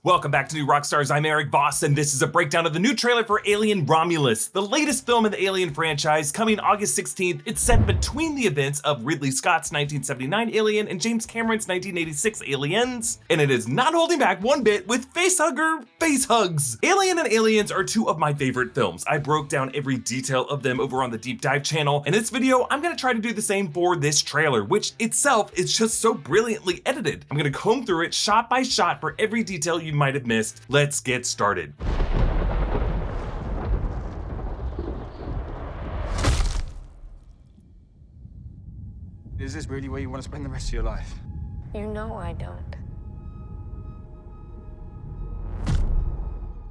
Welcome back to New Rockstars. I'm Erik Voss, and this is a breakdown of the new trailer for Alien Romulus, the latest film in the Alien franchise, coming August 16th. It's set between the events of Ridley Scott's 1979 Alien and James Cameron's 1986 Aliens, and it is not holding back one bit with Facehugger face hugs. Alien and Aliens are two of my favorite films. I broke down every detail of them over on the Deep Dive channel. In this video, I'm gonna try to do the same for this trailer, which itself is just so brilliantly edited. I'm gonna comb through it shot by shot for every detail you might have missed. Let's get started. Is this really where you want to spend the rest of your life? You know I don't.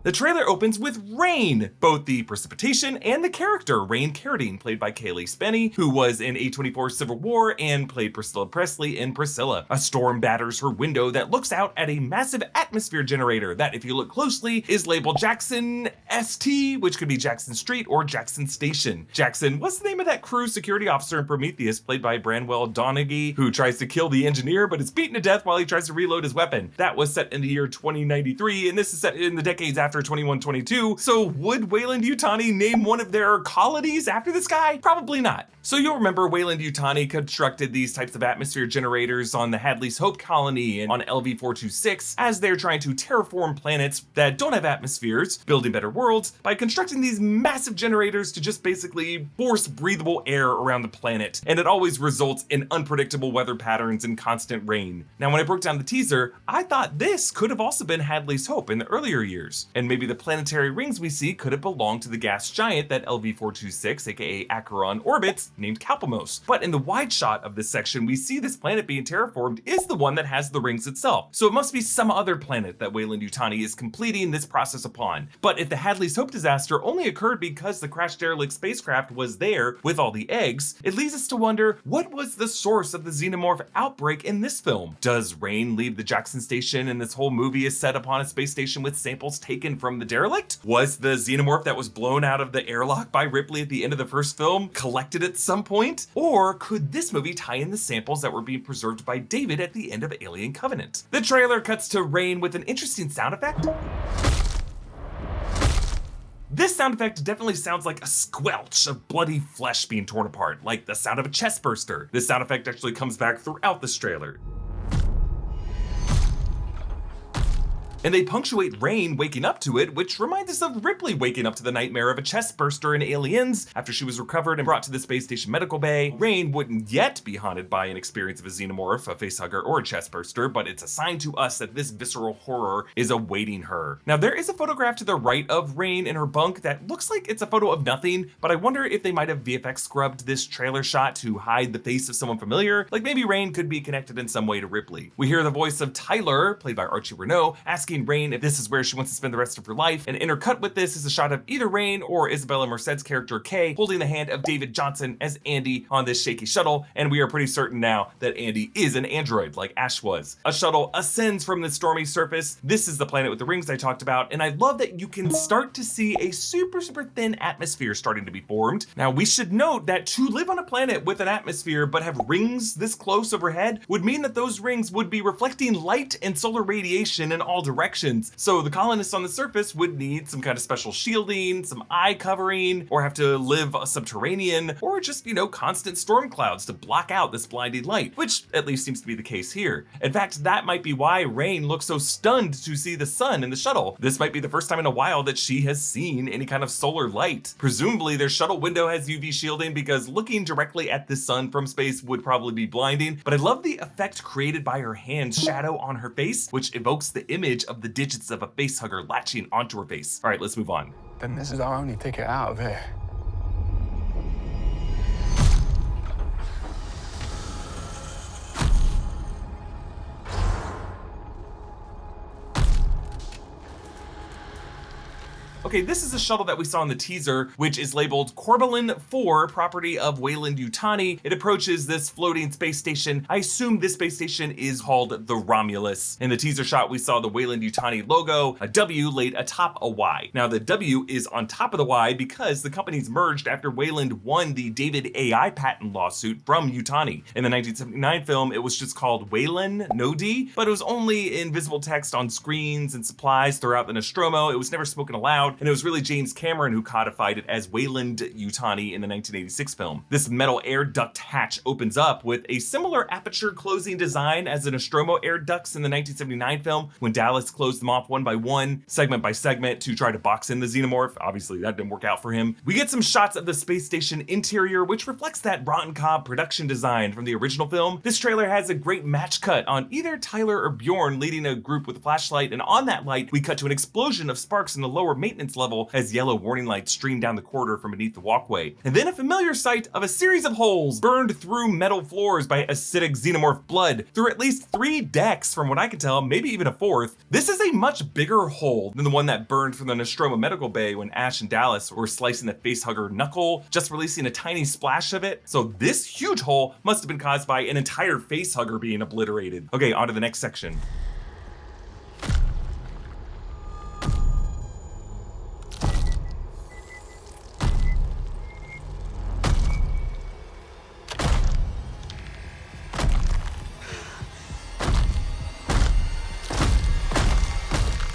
The trailer opens with rain, both the precipitation and the character, Rain Carrion, played by Kaylee Spenny, who was in A24's Civil War and played Priscilla Presley in Priscilla. A storm batters her window that looks out at a massive atmosphere generator that, if you look closely, is labeled Jackson ST, which could be Jackson Street or Jackson Station. Jackson, what's the name of that crew security officer in Prometheus, played by Branwell Donaghy, who tries to kill the engineer but is beaten to death while he tries to reload his weapon? That was set in the year 2093, and this is set in the decades after 2122, so would Weyland-Yutani name one of their colonies after this guy? Probably not. So you'll remember Weyland-Yutani constructed these types of atmosphere generators on the Hadley's Hope colony and on LV-426 as they're trying to terraform planets that don't have atmospheres, building better worlds by constructing these massive generators to just basically force breathable air around the planet, and it always results in unpredictable weather patterns and constant rain. Now, when I broke down the teaser, I thought this could have also been Hadley's Hope in the earlier years, and maybe the planetary rings we see could have belonged to the gas giant that LV-426, aka Acheron, orbits, named Calpamos. But in the wide shot of this section, we see this planet being terraformed is the one that has the rings itself. So it must be some other planet that Weyland-Yutani is completing this process upon. But if the Hadley's Hope disaster only occurred because the crashed derelict spacecraft was there with all the eggs, it leads us to wonder, what was the source of the xenomorph outbreak in this film? Does Rain leave the Jackson Station and this whole movie is set upon a space station with samples taken from the derelict? Was the xenomorph that was blown out of the airlock by Ripley at the end of the first film collected at some point? Or could this movie tie in the samples that were being preserved by David at the end of Alien Covenant? The trailer cuts to Rain with an interesting sound effect. This sound effect definitely sounds like a squelch of bloody flesh being torn apart, like the sound of a chest burster. This sound effect actually comes back throughout this trailer. And they punctuate Rain waking up to it, which reminds us of Ripley waking up to the nightmare of a chest burster in Aliens. After she was recovered and brought to the space station medical bay, Rain wouldn't yet be haunted by an experience of a xenomorph, a facehugger, or a chest burster, but it's a sign to us that this visceral horror is awaiting her. Now, there is a photograph to the right of Rain in her bunk that looks like it's a photo of nothing, but I wonder if they might have VFX scrubbed this trailer shot to hide the face of someone familiar, like maybe Rain could be connected in some way to Ripley. We hear the voice of Tyler, played by Archie Renault, asking Rain if this is where she wants to spend the rest of her life, and intercut with this is a shot of either Rain or Isabella Merced's character Kay holding the hand of David Johnson as Andy on this shaky shuttle, and we are pretty certain now that Andy is an android like Ash was. A shuttle ascends from the stormy surface. This is the planet with the rings I talked about, and I love that you can start to see a super thin atmosphere starting to be formed. Now, we should note that to live on a planet with an atmosphere but have rings this close overhead would mean that those rings would be reflecting light and solar radiation in all directions. So the colonists on the surface would need some kind of special shielding, some eye covering, or have to live subterranean, or just, constant storm clouds to block out this blinding light, which at least seems to be the case here. In fact, that might be why Rain looks so stunned to see the sun in the shuttle. This might be the first time in a while that she has seen any kind of solar light. Presumably their shuttle window has UV shielding because looking directly at the sun from space would probably be blinding, but I love the effect created by her hand's shadow on her face, which evokes the image of the digits of a facehugger latching onto her face. All right, let's move on. Then this is our only ticket out of here. Okay, this is a shuttle that we saw in the teaser, which is labeled Corbalin 4, property of Weyland-Yutani. It approaches this floating space station. I assume this space station is called the Romulus. In the teaser shot, we saw the Weyland-Yutani logo, a W laid atop a Y. Now the W is on top of the Y because the companies merged after Weyland won the David AI patent lawsuit from Yutani. In the 1979 film, it was just called Weyland, no D, but it was only in visible text on screens and supplies throughout the Nostromo. It was never spoken aloud, and it was really James Cameron who codified it as Weyland-Yutani in the 1986 film. This metal air duct hatch opens up with a similar aperture closing design as the Nostromo air ducts in the 1979 film, when Dallas closed them off one by one, segment by segment, to try to box in the xenomorph. Obviously, that didn't work out for him. We get some shots of the space station interior, which reflects that rotten cob production design from the original film. This trailer has a great match cut on either Tyler or Bjorn leading a group with a flashlight, and on that light, we cut to an explosion of sparks in the lower maintenance level as yellow warning lights stream down the corridor from beneath the walkway. And then a familiar sight of a series of holes burned through metal floors by acidic xenomorph blood through at least 3 decks, from what I can tell, maybe even a 4th. This is a much bigger hole than the one that burned from the Nostromo medical bay when Ash and Dallas were slicing the facehugger knuckle, just releasing a tiny splash of it. So this huge hole must have been caused by an entire facehugger being obliterated. Okay, on to the next section.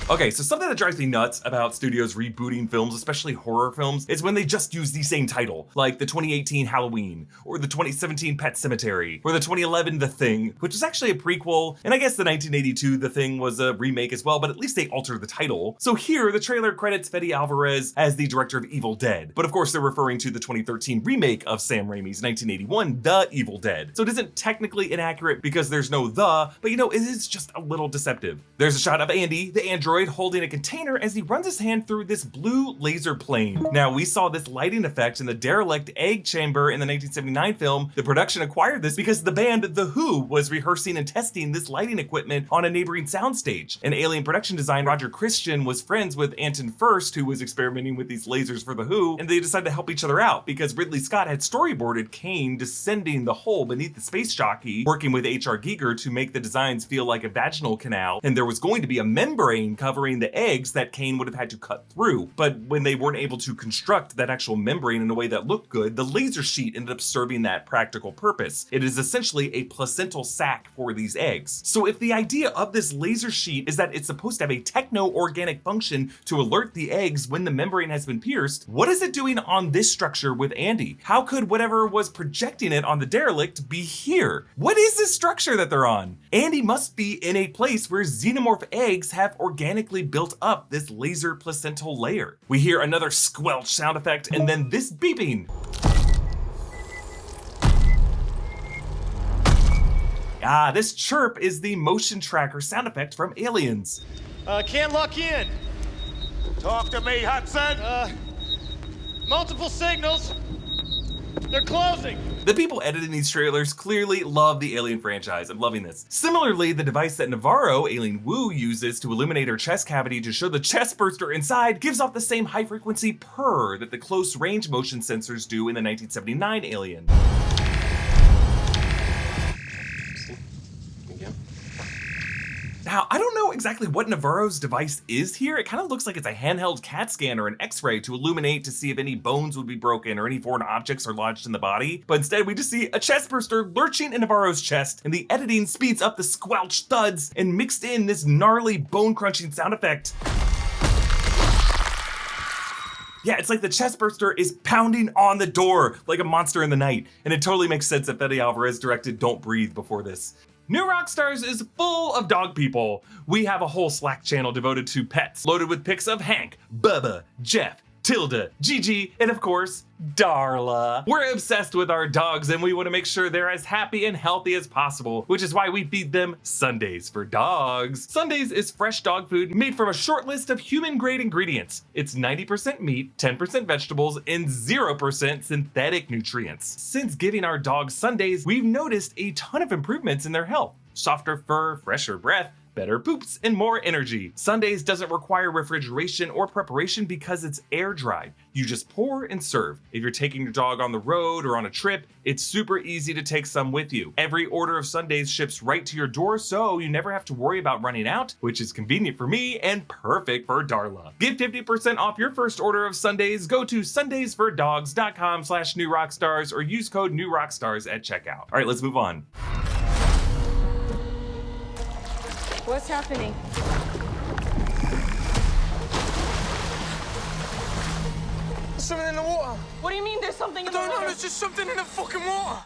Okay, so something that drives me nuts about studios rebooting films, especially horror films, is when they just use the same title, like the 2018 Halloween, or the 2017 Pet Sematary, or the 2011 The Thing, which is actually a prequel, and I guess the 1982 The Thing was a remake as well, but at least they altered the title. So here, the trailer credits Fede Alvarez as the director of Evil Dead, but of course they're referring to the 2013 remake of Sam Raimi's 1981 The Evil Dead. So it isn't technically inaccurate because there's no the, but you know, it is just a little deceptive. There's a shot of Andy, the android, holding a container as he runs his hand through this blue laser plane. Now, we saw this lighting effect in the derelict egg chamber in the 1979 film. The production acquired this because the band The Who was rehearsing and testing this lighting equipment on a neighboring soundstage. And Alien production designer Roger Christian was friends with Anton Furst, who was experimenting with these lasers for The Who, and they decided to help each other out because Ridley Scott had storyboarded Kane descending the hole beneath the space jockey, working with H.R. Giger to make the designs feel like a vaginal canal, and there was going to be a membrane covering the eggs that Kane would have had to cut through. But when they weren't able to construct that actual membrane in a way that looked good, the laser sheet ended up serving that practical purpose. It is essentially a placental sac for these eggs. So if the idea of this laser sheet is that it's supposed to have a techno-organic function to alert the eggs when the membrane has been pierced, what is it doing on this structure with Andy? How could whatever was projecting it on the derelict be here? What is this structure that they're on? Andy must be in a place where xenomorph eggs have organically built up this laser placental layer. We hear another squelch sound effect and then this beeping. Ah, this chirp is the motion tracker sound effect from Aliens. Can't lock in. Talk to me, Hudson! Multiple signals. They're closing. The people editing these trailers clearly love the Alien franchise. I'm loving this. Similarly, the device that Navarro, Alien Wu, uses to illuminate her chest cavity to show the chest burster inside gives off the same high frequency purr that the close range motion sensors do in the 1979 Alien. Now, I don't know exactly what Navarro's device is here. It kind of looks like it's a handheld CAT scan or an X-ray to illuminate to see if any bones would be broken or any foreign objects are lodged in the body. But instead, we just see a chest burster lurching in Navarro's chest, and the editing speeds up the squelch thuds and mixed in this gnarly bone-crunching sound effect. Yeah, it's like the chest burster is pounding on the door like a monster in the night. And it totally makes sense that Fede Alvarez directed Don't Breathe before this. New Rockstars is full of dog people. We have a whole Slack channel devoted to pets, loaded with pics of Hank, Bubba, Jeff, Tilda, Gigi, and of course, Darla. We're obsessed with our dogs and we want to make sure they're as happy and healthy as possible, which is why we feed them Sundays for Dogs. Sundays is fresh dog food made from a short list of human-grade ingredients. It's 90% meat, 10% vegetables, and 0% synthetic nutrients. Since giving our dogs Sundays, we've noticed a ton of improvements in their health. Softer fur, fresher breath, better poops and more energy. Sundays doesn't require refrigeration or preparation because it's air dried. You just pour and serve. If you're taking your dog on the road or on a trip, it's super easy to take some with you. Every order of Sundays ships right to your door, so you never have to worry about running out, which is convenient for me and perfect for Darla. Get 50% off your first order of Sundays. Go to sundaysfordogs.com/newrockstars or use code newrockstars at checkout. All right, let's move on. What's happening? There's something in the water. What do you mean there's something in the I don't know, water? there's just something in the fucking water.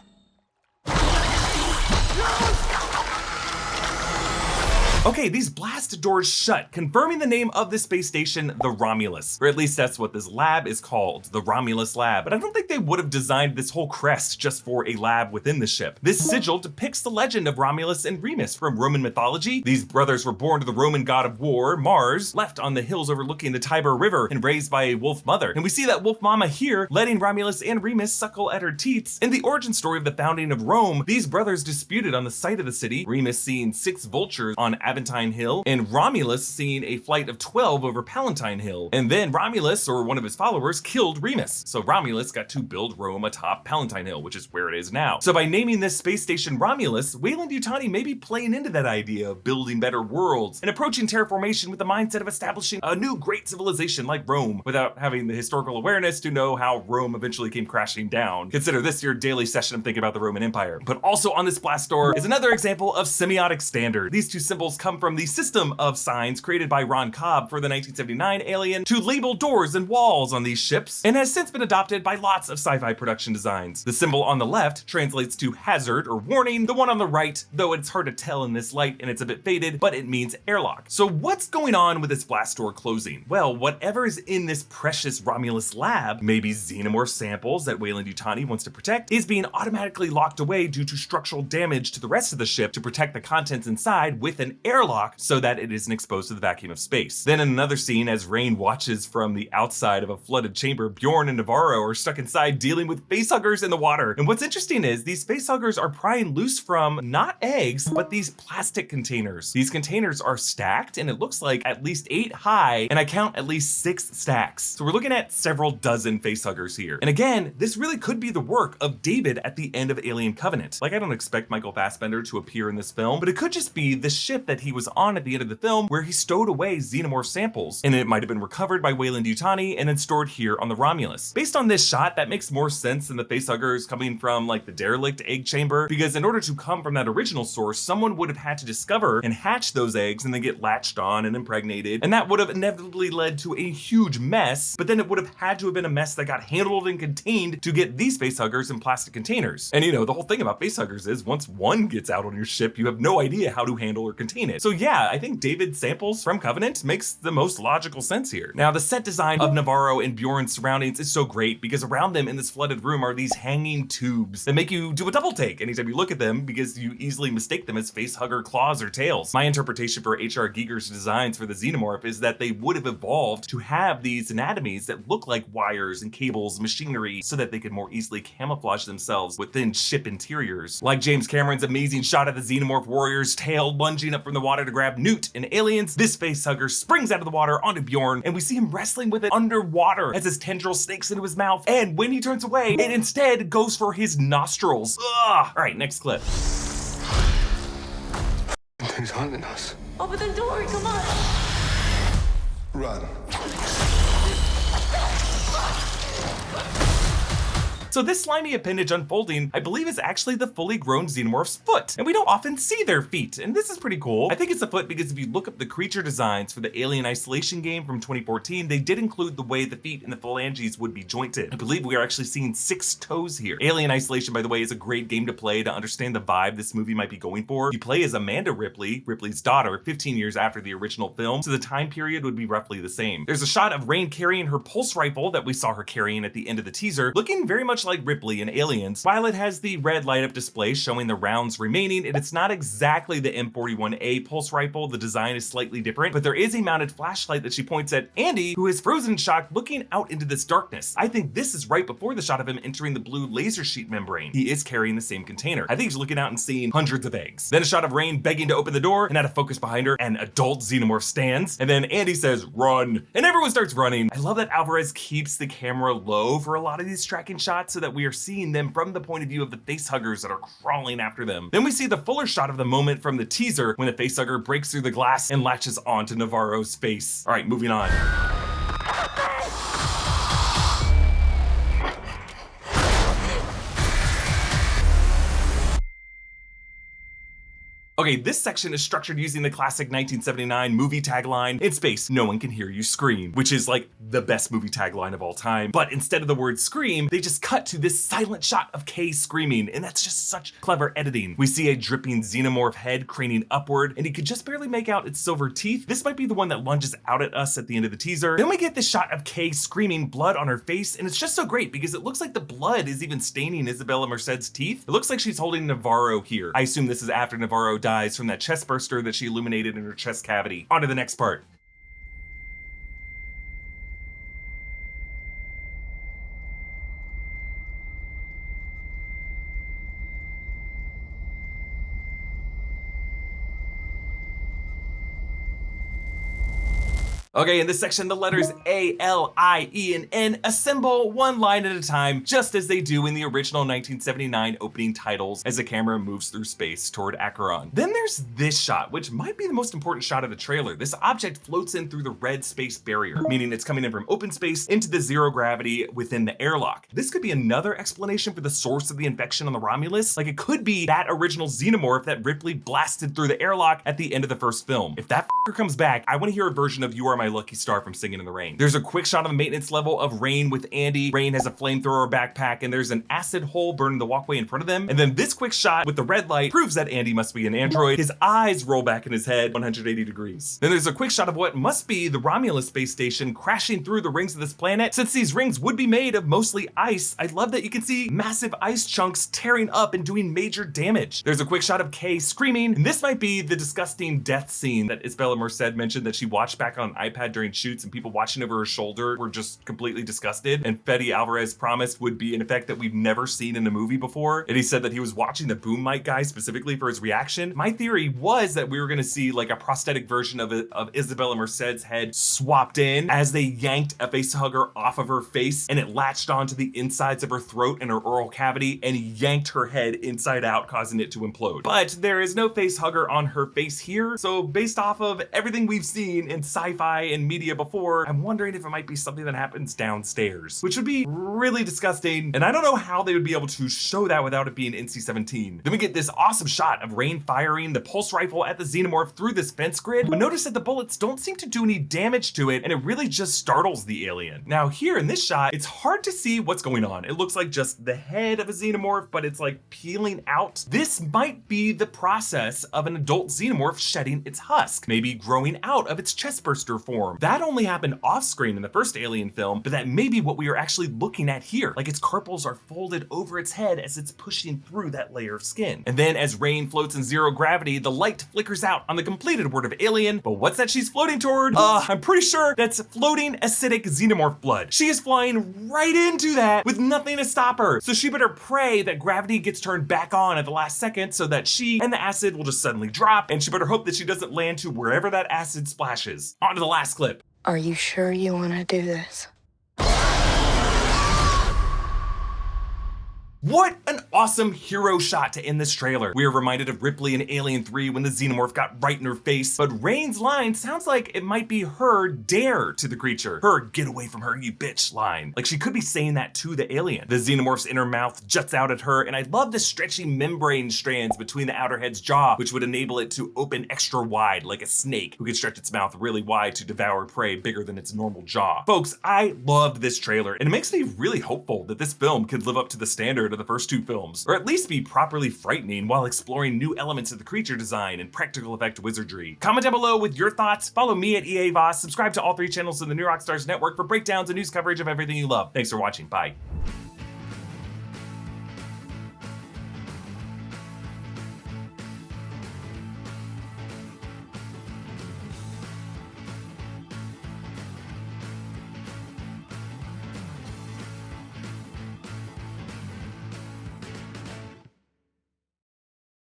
Okay, these blast doors shut, confirming the name of the space station, the Romulus. Or at least that's what this lab is called, the Romulus Lab. But I don't think they would have designed this whole crest just for a lab within the ship. This sigil depicts the legend of Romulus and Remus from Roman mythology. These brothers were born to the Roman god of war, Mars, left on the hills overlooking the Tiber River and raised by a wolf mother. And we see that wolf mama here letting Romulus and Remus suckle at her teats. In the origin story of the founding of Rome, these brothers disputed on the site of the city, Remus seeing 6 vultures on Aventine Hill, and Romulus seeing a flight of 12 over Palatine Hill. And then Romulus, or one of his followers, killed Remus. So Romulus got to build Rome atop Palatine Hill, which is where it is now. So by naming this space station Romulus, Weyland-Yutani may be playing into that idea of building better worlds and approaching terraformation with the mindset of establishing a new great civilization like Rome without having the historical awareness to know how Rome eventually came crashing down. Consider this your daily session of thinking about the Roman Empire. But also on this blast door is another example of semiotic standard. These two symbols come from the system of signs created by Ron Cobb for the 1979 Alien to label doors and walls on these ships, and has since been adopted by lots of sci-fi production designs. The symbol on the left translates to hazard or warning. The one on the right, though it's hard to tell in this light and it's a bit faded, but it means airlock. So what's going on with this blast door closing? Well, whatever is in this precious Romulus lab, maybe xenomorph samples that Weyland-Yutani wants to protect, is being automatically locked away due to structural damage to the rest of the ship to protect the contents inside with an airlock so that it isn't exposed to the vacuum of space. Then in another scene, as Rain watches from the outside of a flooded chamber, Bjorn and Navarro are stuck inside dealing with facehuggers in the water. And what's interesting is these facehuggers are prying loose from not eggs, but these plastic containers. These containers are stacked and it looks like at least 8 high, and I count at least 6 stacks. So we're looking at several dozen facehuggers here. And again, this really could be the work of David at the end of Alien Covenant. Like, I don't expect Michael Fassbender to appear in this film, but it could just be the ship that he was on at the end of the film where he stowed away xenomorph samples, and it might have been recovered by Weyland-Yutani and then stored here on the Romulus. Based on this shot, that makes more sense than the facehuggers coming from like the derelict egg chamber, because in order to come from that original source, someone would have had to discover and hatch those eggs and then get latched on and impregnated, and that would have inevitably led to a huge mess, but then it would have had to have been a mess that got handled and contained to get these facehuggers in plastic containers. And you know, the whole thing about facehuggers is once one gets out on your ship, you have no idea how to handle or contain it. So yeah, I think David's samples from Covenant makes the most logical sense here. Now, the set design of Navarro and Bjorn's surroundings is so great because around them in this flooded room are these hanging tubes that make you do a double take anytime you look at them because you easily mistake them as facehugger claws or tails. My interpretation for H.R. Giger's designs for the xenomorph is that they would have evolved to have these anatomies that look like wires and cables, machinery, so that they could more easily camouflage themselves within ship interiors. Like James Cameron's amazing shot of the xenomorph warrior's tail lunging up from the water to grab Newt in Aliens, this facehugger springs out of the water onto Bjorn, and we see him wrestling with it underwater as his tendril snakes into his mouth, and when he turns away, it instead goes for his nostrils. Ugh. All right, next clip. Things hunting us. Open the door, come on. Run. So this slimy appendage unfolding, I believe, is actually the fully grown xenomorph's foot, and we don't often see their feet, and this is pretty cool. I think it's a foot because if you look up the creature designs for the Alien Isolation game from 2014, they did include the way the feet and the phalanges would be jointed. I believe we are actually seeing 6 toes here. Alien Isolation, by the way, is a great game to play to understand the vibe this movie might be going for. You play as Amanda Ripley, Ripley's daughter, 15 years after the original film, so the time period would be roughly the same. There's a shot of Rain carrying her pulse rifle that we saw her carrying at the end of the teaser, looking very much much like Ripley in Aliens, while it has the red light up display showing the rounds remaining, it's not exactly the M41A pulse rifle. The design is slightly different, but there is a mounted flashlight that she points at Andy, who is frozen in shock looking out into this darkness. I think this is right before the shot of him entering the blue laser sheet membrane. He is carrying the same container. I think he's looking out and seeing hundreds of eggs. Then a shot of Rain begging to open the door, and out of focus behind her, an adult xenomorph stands, and then Andy says, "Run," and everyone starts running. I love that Alvarez keeps the camera low for a lot of these tracking shots so that we are seeing them from the point of view of the facehuggers that are crawling after them. Then we see the fuller shot of the moment from the teaser when the facehugger breaks through the glass and latches onto Navarro's face. All right, moving on. Okay, this section is structured using the classic 1979 movie tagline, "In space, no one can hear you scream," which is like the best movie tagline of all time. But instead of the word scream, they just cut to this silent shot of Kay screaming, and that's just such clever editing. We see a dripping xenomorph head craning upward, and he could just barely make out its silver teeth. This might be the one that lunges out at us at the end of the teaser. Then we get this shot of Kay screaming, blood on her face, and it's just so great because it looks like the blood is even staining Isabella Merced's teeth. It looks like she's holding Navarro here. I assume this is after Navarro dies from that chest burster that she illuminated in her chest cavity. On to the next part. Okay, in this section, the letters A, L, I, E, and N assemble one line at a time, just as they do in the original 1979 opening titles as the camera moves through space toward Acheron. Then there's this shot, which might be the most important shot of the trailer. This object floats in through the red space barrier, meaning it's coming in from open space into the zero gravity within the airlock. This could be another explanation for the source of the infection on the Romulus. Like, it could be that original xenomorph that Ripley blasted through the airlock at the end of the first film. If that comes back, I want to hear a version of "You Are My Lucky Star" from Singing in the Rain. There's a quick shot of the maintenance level of Rain with Andy. Rain has a flamethrower backpack, and there's an acid hole burning the walkway in front of them. And then this quick shot with the red light proves that Andy must be an android. His eyes roll back in his head 180 degrees. Then there's a quick shot of what must be the Romulus space station crashing through the rings of this planet. Since these rings would be made of mostly ice, I love that you can see massive ice chunks tearing up and doing major damage. There's a quick shot of Kay screaming, and this might be the disgusting death scene that Isabella Merced mentioned that she watched back on an iPad during shoots, and people watching over her shoulder were just completely disgusted. And Fede Alvarez promised would be an effect that we've never seen in a movie before. And he said that he was watching the boom mic guy specifically for his reaction. My theory was that we were gonna see like a prosthetic version of Isabella Merced's head swapped in as they yanked a facehugger off of her face, and it latched onto the insides of her throat and her oral cavity and yanked her head inside out, causing it to implode. But there is no facehugger on her face here. So based off of everything we've seen in sci-fi and media before, I'm wondering if it might be something that happens downstairs, which would be really disgusting. And I don't know how they would be able to show that without it being NC-17. Then we get this awesome shot of Rain firing the pulse rifle at the xenomorph through this fence grid, but notice that the bullets don't seem to do any damage to it, and it really just startles the alien. Now here in this shot, it's hard to see what's going on. It looks like just the head of a xenomorph, but it's like peeling out. This might be the process of an adult xenomorph shedding its husk, maybe growing out of its chestburster form. That only happened off screen in the first Alien film, but that may be what we are actually looking at here. Like, its carpals are folded over its head as it's pushing through that layer of skin. And then as Rain floats in zero gravity, the light flickers out on the completed word of alien. But what's that she's floating toward? I'm pretty sure that's floating acidic xenomorph blood. She is flying right into that with nothing to stop her. So she better pray that gravity gets turned back on at the last second so that she and the acid will just suddenly drop, and she better hope that she doesn't land to wherever that acid splashes. On to the last clip. Are you sure you want to do this? What an awesome hero shot to end this trailer. We are reminded of Ripley in Alien 3 when the xenomorph got right in her face, but Rain's line sounds like it might be her dare to the creature. Her "get away from her, you bitch" line. Like she could be saying that to the alien. The xenomorph's inner mouth juts out at her, and I love the stretchy membrane strands between the outer head's jaw, which would enable it to open extra wide like a snake who can stretch its mouth really wide to devour prey bigger than its normal jaw. Folks, I loved this trailer, and it makes me really hopeful that this film could live up to the standard of the first two films, or at least be properly frightening while exploring new elements of the creature design and practical effect wizardry. Comment down below with your thoughts. Follow me at EA Voss. Subscribe to all 3 channels in the New Rockstars network for breakdowns and news coverage of everything you love. Thanks for watching. Bye.